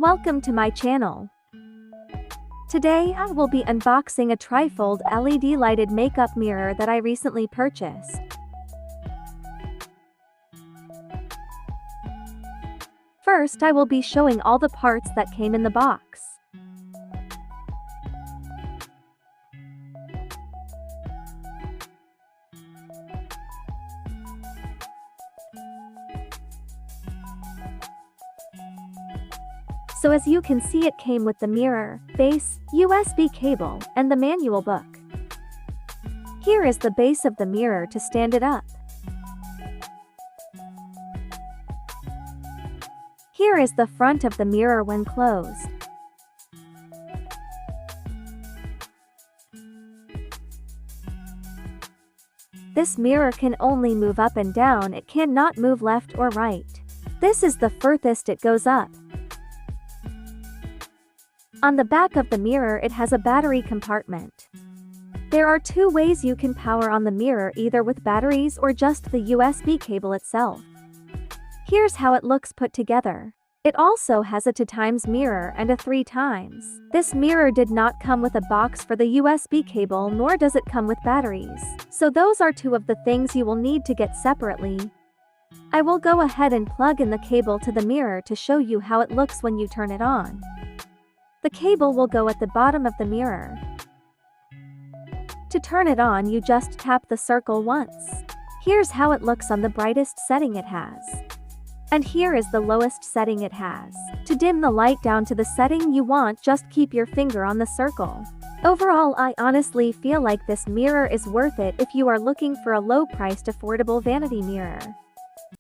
Welcome to my channel. Today I will be unboxing a trifold LED lighted makeup mirror that I recently purchased. First I will be showing all the parts that came in the box. So as you can see, it came with the mirror, base, USB cable, and the manual book. Here is the base of the mirror to stand it up. Here is the front of the mirror when closed. This mirror can only move up and down, it cannot move left or right. This is the furthest it goes up. On the back of the mirror it has a battery compartment. There are two ways you can power on the mirror, either with batteries or just the USB cable itself. Here's how it looks put together. It also has a 2x mirror and a 3x. This mirror did not come with a box for the USB cable, nor does it come with batteries. So those are two of the things you will need to get separately. I will go ahead and plug in the cable to the mirror to show you how it looks when you turn it on. The cable will go at the bottom of the mirror. To turn it on, you just tap the circle once. Here's how it looks on the brightest setting it has. And here is the lowest setting it has. To dim the light down to the setting you want, just keep your finger on the circle. Overall, I honestly feel like this mirror is worth it if you are looking for a low-priced affordable vanity mirror.